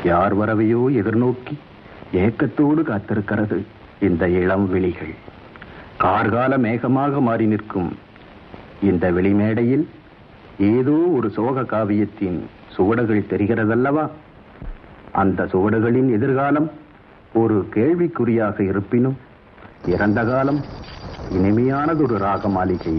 யார் வரவையோ எதிர்நோக்கி ஏக்கத்தோடு காத்திருக்கிறது இந்த இளம் விழிகள். கார்கால மேகமாக மாறி நிற்கும் இந்த வெளிமேடையில் ஏதோ ஒரு சோக காவியத்தின் சுவடுகள் தெரிகிறதல்லவா? அந்த சுவடுகளின் எதிர்காலம் ஒரு கேள்விக்குறியாக இருப்பினும் இறந்த காலம் இனிமையானதொரு ராக மாளிகை.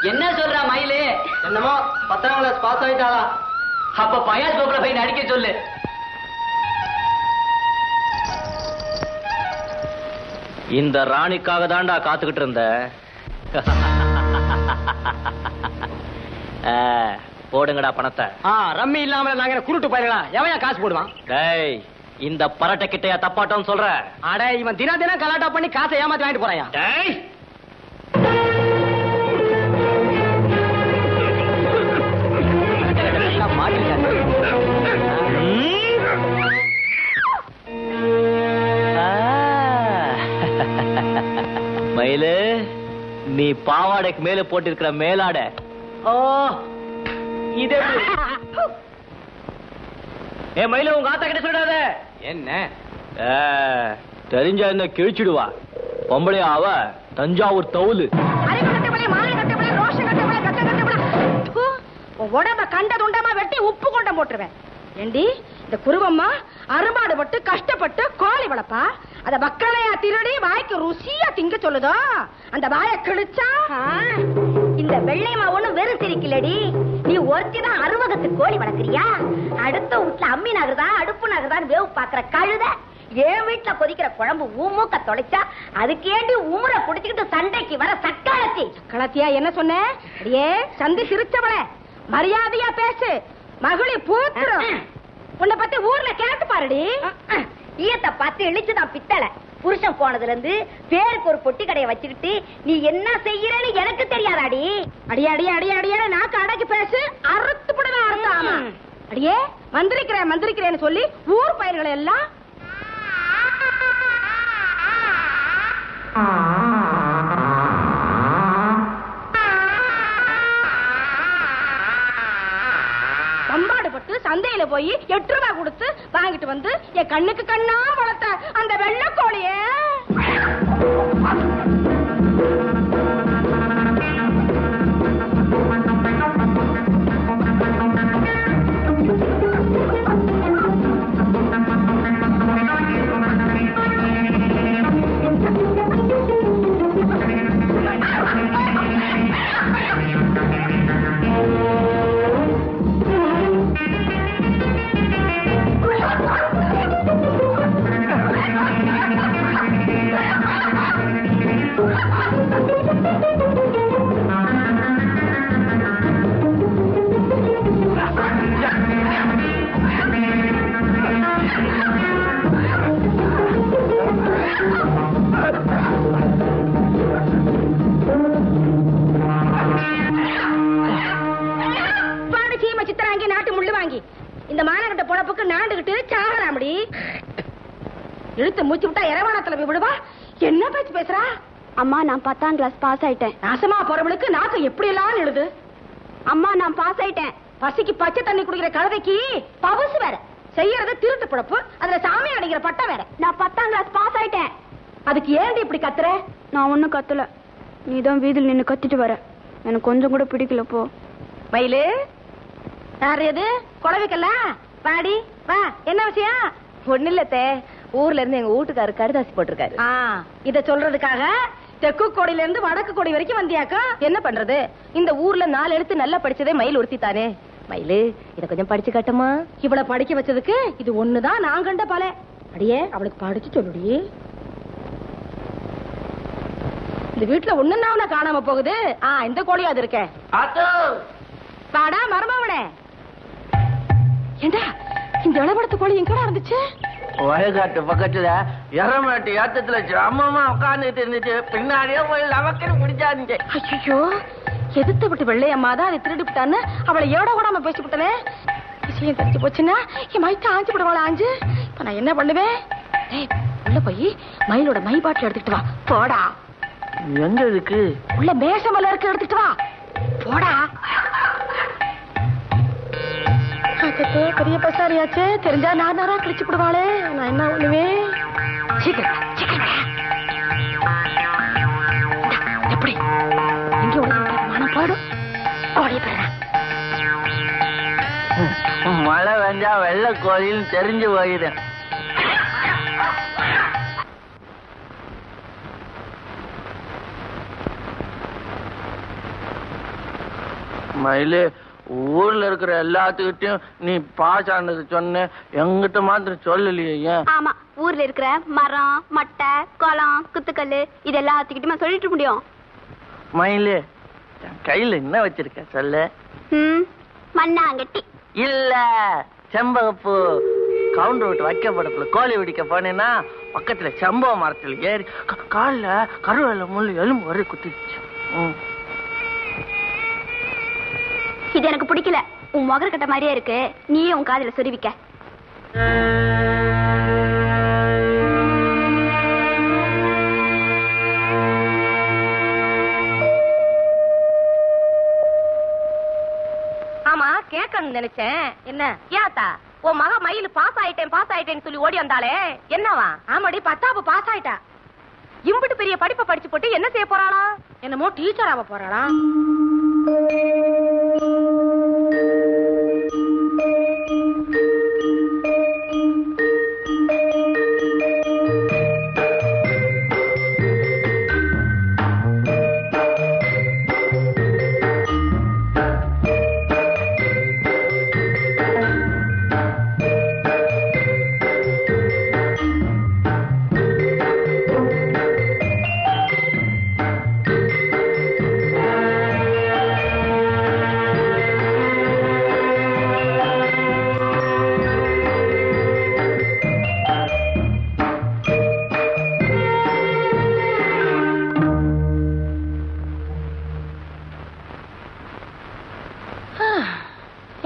என்ன சொல்ற மயிலு? என்னமோ 10ஆம் கிளாஸ் பாஸ் ஆயிட்டாளா? அப்ப பயாஸ்கோப்ல போய் நடிக்க சொல்லு. இந்த ராணிக்காக தான்டா காத்துக்கிட்டு இருந்த. போடுங்கடா பணத்தை. ரம்மி இல்லாம நாங்க குருட்டு போயிடலாம். எவன் காசு போடுவான்? டேய், இந்த பரட்டை கிட்டையா தப்பாட்டம் சொல்ற? அட, இவன் தினம் தினம் கலாட்டா பண்ணி காசை ஏமாத்தி வாங்கிட்டு போறாயா? டேய், மயிலு, நீ பாவாடைக்கு மேல போட்டிருக்கிற மேலாட இதே. ஏ மயிலு, உங்க ஆத்தா கிட்ட சொல்றாத. என்ன தெரிஞ்சா என்ன கிழிச்சிடுவா? பொம்பளையா அவ? தஞ்சாவூர் தவுலு. உடம்ப கண்ட துண்டமா வெட்டி உப்பு கொண்ட போட்டுருவேன். ஏண்டி, இந்த குருவம்மா அரும்பாடு பட்டு கஷ்டப்பட்டு கோழி வளப்பா, அத பக்களையா திருடி வாய்க்கு ருசியா திங்க சொல்லுதோ, அந்த வாய கிழிச்சா. இந்த வெள்ளையம்மா ஒண்ணும் வெறும் சிரிக்கலடி. நீ ஒருத்திதான் அறுவகத்து கோழி வளர்க்கறியா? அடுத்த வீட்டுல அம்மி நகருதா அடுப்பு நகருதான் வேவு பாக்குற கழுத. என் வீட்டுல கொதிக்கிற குழம்பு ஊமூக்க தொலைச்சா அதுக்கு ஏண்டி உமுற குடிச்சுக்கிட்டு சண்டைக்கு வர சக்காலத்தி. சக்காலத்தியா என்ன சொன்ன? அடியே சந்தி சிரிச்சவள, மரியாதையா பேசு. மகளி பூத்துரும். உன்னை பத்தி ஊர்ல கேட்டு பாருடி. ஈயத்தை பார்த்து இழிச்சுதான் பித்தளை. புருஷன் போனதுல இருந்து பேருக்கு ஒரு பொட்டி கடையை வச்சுக்கிட்டு நீ என்ன செய்யறன்னு எனக்கு தெரியாதாடி? அடியே அடியே அடியே அடியே நாக்கு அடக்கி பேசு. அறுத்து புடவை அறுத்தாமா? அடியே மந்திரிக்கிறேன் மந்திரிக்கிறேன்னு சொல்லி ஊர் பயிர்களை எல்லாம் பம்பாடுபட்டு சந்தையில போய் 8 ரூபாய் கொடுத்து வாங்கிட்டு வந்து என் கண்ணுக்கு கண்ணா வளர்த்த அந்த வெள்ளைக்கோழிய இழுத்து மூச்சு விட்டா இரவாணத்துல போய் விடுவா. என்ன பேச்சு பேசுறா? அம்மா, நான் 10ஆம் கிளாஸ் பாஸ் ஆயிட்டேன். நாசமா போறவளுக்கு நாக்கு எப்படி எல்லாம் எழுது? அம்மா, நான் பாஸ் ஆயிட்டேன். பசிக்கு பச்சை தண்ணி குடிக்கிற கழுதைக்கு பவுசு வேற, செய்யறது திருட்டு பிழப்பு, அதுல சாமி அடிக்கிற பட்டம் வேற. நான் 10ஆம் கிளாஸ் பாஸ் ஆயிட்டேன். அதுக்கு ஏண்டி இப்படி கத்துற? நான் ஒண்ணும் கத்தல, நீதான் வீதியில் நின்னு கத்திட்டு வர. எனக்கு கொஞ்சம் கூட பிடிக்கல. போ. மயிலு, யாரு எது குழவிக்கல? பாடி வா. என்ன விஷயம்? ஒண்ணு இல்லத்தே, ஊர்ல இருந்து எங்க வீட்டுக்காரு கடுதாசி போட்டிருக்காரு. இத சொல்றதுக்காக தெற்கு கோடியில இருந்து வடக்கு கோடி வரைக்கும் வந்தியாக்கா? என்ன பண்றது, இந்த ஊர்ல 4 எழுத்து நல்லா படிச்சதே மயில் ஒருத்தி தானே. மயிலு, இத கொஞ்சம் படிச்சு காட்டுமா? இவள படிக்க வச்சதுக்கு இது ஒண்ணுதான் நான் கண்ட பல. அடியே, அவளுக்கு படிச்சு சொல்லுடி. இந்த வீட்டுல ஒண்ணுன்னா காணாம போகுது. இந்த கோழியா அது இருக்க. பாடா மரமாவனே. ஏண்டா, இந்த இளவடத்து கோழி எங்கடா இருந்துச்சு? வயகாட்டு பக்கத்துல எரமாட்டு ஏத்தத்துல ஜாமமா உட்கார்ந்துட்டு இருந்துச்சு. பின்னாடியே போய் லவக்கன்னு முடிச்சாருங்க. ஐயோ, எதிர்த்து விட்டு வெள்ளையம்மா தான் அதை திருடி விட்டான்னு அவளை ஏட கூடாம பேசி விட்டனே. விஷயம் தெரிஞ்சு போச்சுன்னா என் மைத்த ஆஞ்சு விடுவாளா? ஆஞ்சு இப்ப நான் என்ன பண்ணுவேன்? உள்ள போய் மயிலோட மை பாட்டில் எடுத்துக்கிட்டு வா. போடா. எங்க இருக்கு? உள்ள மேசமல இருக்கு, எடுத்துட்டு வா. போடா. பெரிய பசாரியாச்சு, தெரிஞ்சா நாரா கிழிச்சு விடுவாளே. நான் என்ன பண்ணுவேன்? சீக்கிரம் சீக்கிரம். எப்படி எங்க மனம் போயிடும். ஓடி போயிடுறேன். மழை வெஞ்சா வெள்ளை கோழின்னு தெரிஞ்சு போயிடும். மயிலே, ஊர்ல இருக்கிற எல்லாத்துக்கிட்டையும் நீ பாஸ் ஆனது சொன்ன, எங்கிட்ட மாத்திரம் சொல்லலையே. ஏன்? ஆமா, ஊர்ல இருக்கிற மரம், மட்டை, குளம், குத்துக்கல்லு இது எல்லாத்துக்கிட்டுமா சொல்லிட்டு முடியும். மயிலே, என் கையில என்ன வச்சிருக்க சொல்லு. மண்ணாங்கட்டி இல்ல, செம்பகப்பூ. கவுண்டர் விட்டு வைக்கப்படத்துல கோழி பிடிக்க போனேன்னா பக்கத்துல செம்பக மரத்துல ஏறி காலில் கருவேல முள்ளு எலும்பு வரை குத்திடுச்சு. இது எனக்கு பிடிக்கல. உன் முகர் கட்ட மாதிரியே இருக்கு. நீயே உன் காதுல சொருவிக்க. ஆமா, கேட்கணும்னு நினைச்சேன். என்ன ஏத்தா, உன் மக மயில் பாஸ் ஆயிட்டேன்னு சொல்லி ஓடி வந்தாலே என்னவா? ஆமாடி, 10ஆவது பாஸ் ஆயிட்டா. இம்புட்டு பெரிய படிப்பை படிச்சு போட்டு என்ன செய்ய போறாளா? என்னமோ டீச்சர் ஆக போறாளா?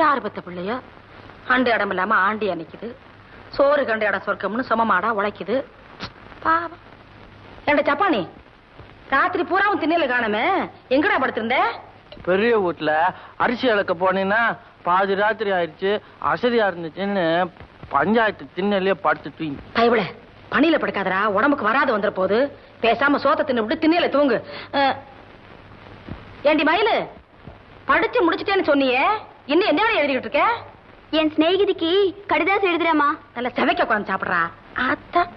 யாரு பத்த பிள்ளையோ அண்டு இடம் இல்லாம ஆண்டி அன்னைக்குது. சோறு கண்டு இடம் சொர்க்கம்னு சமமாடா உழைக்குது. பாவம். ஏண்டா சப்பானி, ராத்திரி பூராவும் திண்ணையில காணமே, எங்கடா படுத்திருந்த? பெரிய வீட்டுல அரிசி இழக்க போனீங்கன்னா பாதி ராத்திரி ஆயிடுச்சு. அசதியா இருந்துச்சுன்னு பஞ்சாயத்து திண்ணையிலேயே படுத்து தூங்கி. கைவிட பணியில படுக்காதரா, உடம்புக்கு வராது வந்துற போது. பேசாம சோத்த தின்னு விட்டு திண்ணையில தூங்கு. ஏண்டி மயிலு, படிச்சு முடிச்சுட்டேன்னு சொன்னியே, இன்னும் என்ன எழுதிக்கிட்டு இருக்க? என் சிநேகிதிக்கு கடிதாசம் எழுதுறேம்மா. நல்ல செவைக்க உட்காந்து சாப்பிடுறா. அத்த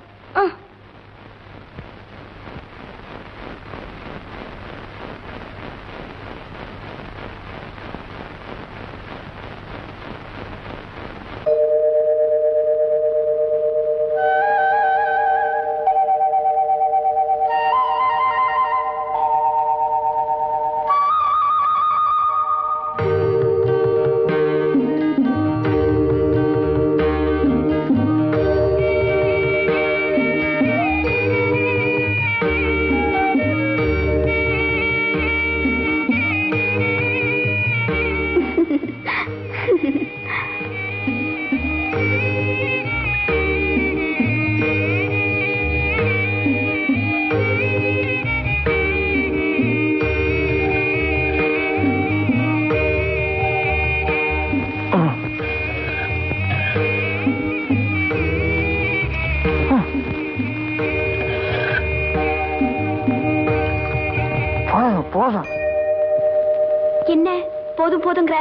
என்ன போதும் போதுங்கிற?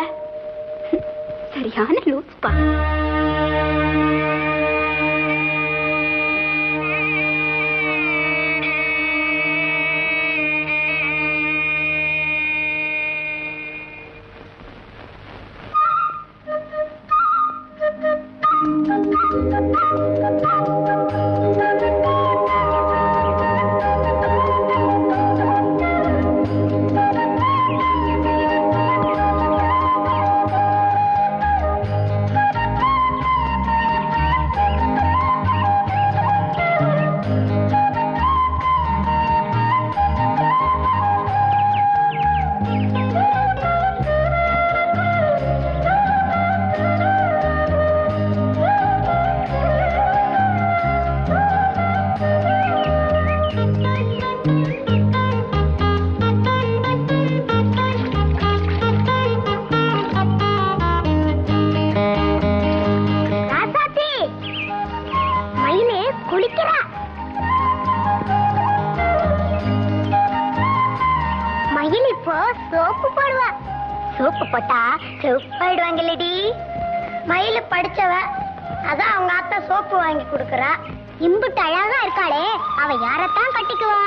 சரியான லூஸ்பா. சோப்பு போடுவா. சோப்பு போட்டா செவப்பாயிடுவாங்க இல்லடி. மயில படிச்சவ, அதான் அவங்க அத்தா சோப்பு வாங்கி கொடுக்கறா. இம்புட்டு அழகா இருக்காளே, அவ யாரத்தான் கட்டிக்குவா?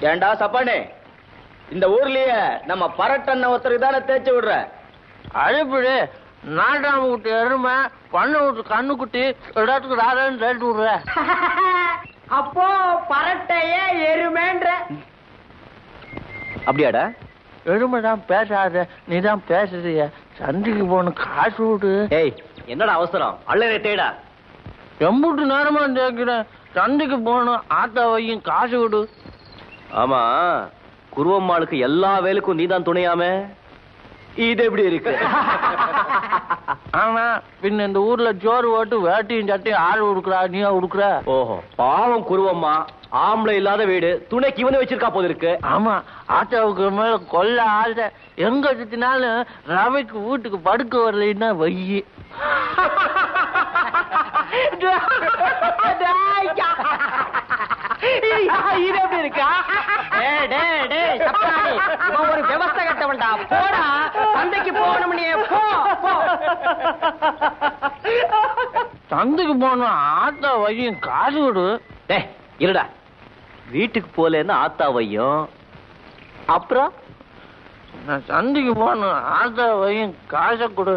ஏண்டா சப்பானே, இந்த ஊர்லயே நம்ம பரட்டண்ண ஒருத்தருக்கு தானே தேய்ச்சி விடுற. அழுப்பிடு, நாட்டாம குட்டி எருமை, பண்ண விட்டு கண்ணுக்குட்டி இடத்துக்கு ராதான்னு ரேட்டு விடுற. அப்போ பரட்டைய எருமேன்ற. அப்படியாடா? எருமை தான் பேசாத, நீ தான் பேசுறிய. சந்தைக்கு போன காசு விடு. ஏய், என்னடா அவசரம்? அள்ளரே தேடா. எம்புட்டு நேரமா கேட்கிறேன். சந்தைக்கு போகணும், ஆத்தா வையும், காசு விடு. ஆமா, குருவம்மாளுக்கு எல்லா வேலைக்கும் நீதான் துணையாமே. இது எப்படி இருக்கு? ஆமா, பின்ன இந்த ஊர்ல ஜோறு ஓட்டு வேட்டியும் சட்டையும் ஆள் உடுக்குறா, நீயா உடுக்குற? ஓஹோ, பாவம் குருவம்மா, ஆம்பளை இல்லாத வீடு, துணைக்கு இவனை வச்சிருக்கா போது இருக்கு. ஆமா, ஆத்தாவுக்கு மேல கொல்ல ஆள்த. எங்க சுத்தினாலும் ரவைக்கு வீட்டுக்கு படுக்க வரலைன்னா வையி. இது எப்படி இருக்கா? ஒரு விவசாய கட்டவன்டா. போடா, சந்தைக்கு போகணும். நீ போ. சந்தைக்கு போகணும், ஆத்தா வையும், காசு விடு. டேய் இருடா, வீட்டுக்கு போலேன்னு ஆத்தா வையும், அப்புறம் நான் சந்தைக்கு போகணும், ஆத்தா வையும், காசை கொடு.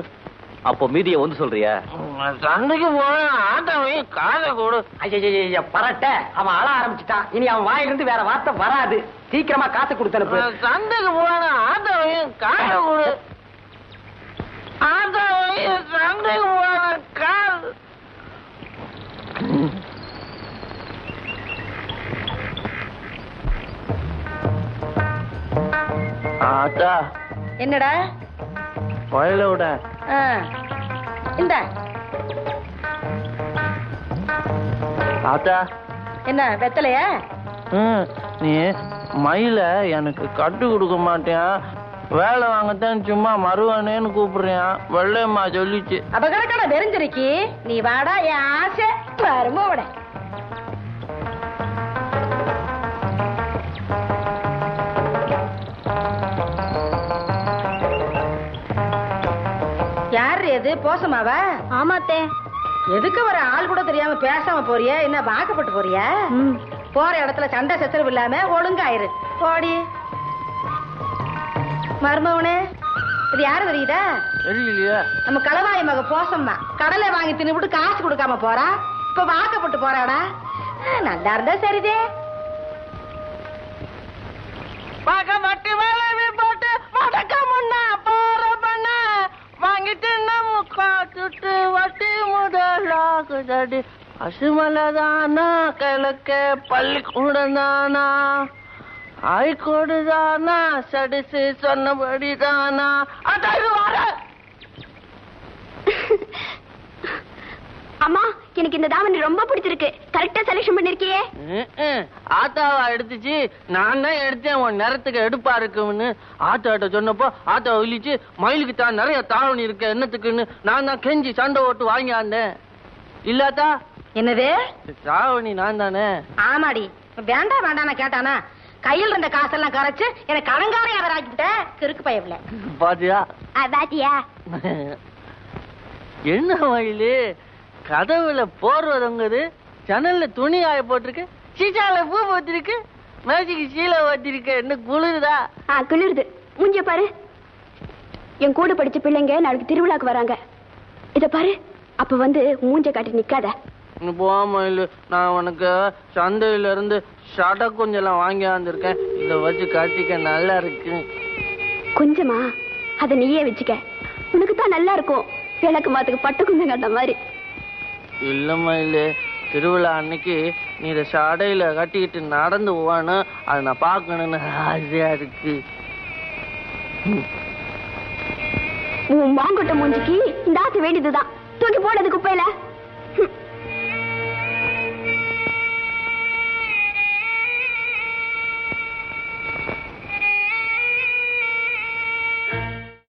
அப்போ மீதிய வந்து சொல்றியா? நான் சந்தைக்கு போகணும், ஆத்தா வையும், காசை கொடு. ஐய பரட்ட, அவன் அழ ஆரம்பிச்சுட்டான். இனி அவன் வாயிலிருந்து வேற வார்த்தை வராது. சீக்கிரமா காசு கொடுத்தனுப்பு. நான் சந்தைக்கு போகணும், ஆத்தா வையும், காசை கொடு. ஆத்தா வையும், சந்தைக்கு போகணும், காசு. ஆத்தா. என்னடா? வயல விட. இந்த ஆத்தா. என்ன வெத்தலையா? நீ மயில எனக்கு கட்டு கொடுக்க மாட்டேன், வேலை வாங்கத்தான் சும்மா மருவானேன்னு கூப்பிடுறேன். வெள்ளையம்மா சொல்லிச்சு. அபகடக்கடை தெரிஞ்சிருக்கி. நீ வாடா, என் ஆசை வரும்போட. யாரு எது? போசமாவா? ஆமாத்தே. எதுக்கு ஒரு ஆள் கூட தெரியாம பேசாம போறிய? என்ன வாக்கப்பட்டு போறிய? போற இடத்துல சண்டை சச்சரவு இல்லாம ஒழுங்காயிரு. போடி மருமவனே. இது யாரு தெரியுதா? தெரியலையா? நம்ம களவாய் மக போசம்மா. கடலை வாங்கி தின்னுபிட்டு காசு கொடுக்காம போறா. இப்ப வாக்கப்பட்டு போறாடா. நல்லா இருந்தா சரிதே. மட்டி வேலை போட்டு வடக்க முன்னா போற பண்ண வாங்கிட்டு நம்ம சுட்டு வட்டி முதலாகுதடி. பசுமலைதானா கிழக்க பள்ளிக்கூடந்தானா ஐகோடுதானா சடிச்சு சொன்னபடிதானா? அதான் வர. அம்மா, எனக்கு இந்த தாவணி ரொம்ப பிடிச்சிருக்கு. கரெக்டா செலக்ஷன் பண்ணிருக்கியே. ஆத்தாவா எடுத்துச்சு, நான் தான் எடுத்தேன். உன் நேரத்துக்கு எடுப்பா இருக்குன்னு ஆத்தாட்ட சொன்னப்போ ஆத்தா விழிச்சு, மயிலுக்கு தான் நிறைய தாவணி இருக்கு என்னத்துக்குன்னு நான் தான் கெஞ்சி சண்டை ஓட்டு வாங்கியாந்தேன். இல்லாத்தா? என்னது தாவணி? நான் தானே. ஆமாடி. வேண்டாம் வேண்டாம் கேட்டானா? கையில் இருந்த காசெல்லாம் கரைச்சு எனக்கு அலங்காரம் ஆகிட்ட கிறுக்கு பயவில்ல. பாத்தியா? பாத்தியா? என்ன மயிலு, கதவுல போர்வதங்குது, ஜன்னல்ல துணி ஆய போட்டிருக்கு, சீச்சால பூ போத்திருக்கு, மேஜிக்கு சீலை ஓத்திருக்கு. என்ன குளிருதா? குளிருது. மூஞ்சிய பாரு. என் கூட படிச்ச பிள்ளைங்க நாளைக்கு திருவிழாக்கு வராங்க. இத பாரு. அப்ப வந்து மூஞ்ச காட்டி நிக்காத. போ மயிலு, நான் உனக்கு சந்தையில இருந்து சடை கொஞ்சம் வாங்கி வந்திருக்கேன். இத வச்சு காட்டிக்க, நல்லா இருக்கு. கொஞ்சமா? அத நீயே வச்சுக்க, உனக்கு தான் நல்லா இருக்கும். விளக்கு மாத்துக்கு பட்டு குஞ்சம் கட்ட மாதிரி. இல்ல மயிலு, திருவிழா அன்னைக்கு நீ இத சடையில கட்டிக்கிட்டு நடந்து போவானு, அதை நான் பாக்கணும்னு ஆசையா இருக்கு. உன் மாங்கொட்ட மூஞ்சிக்கு இந்த ஆசை வேண்டியதுதான். தூக்கி போடுறது குப்பையில.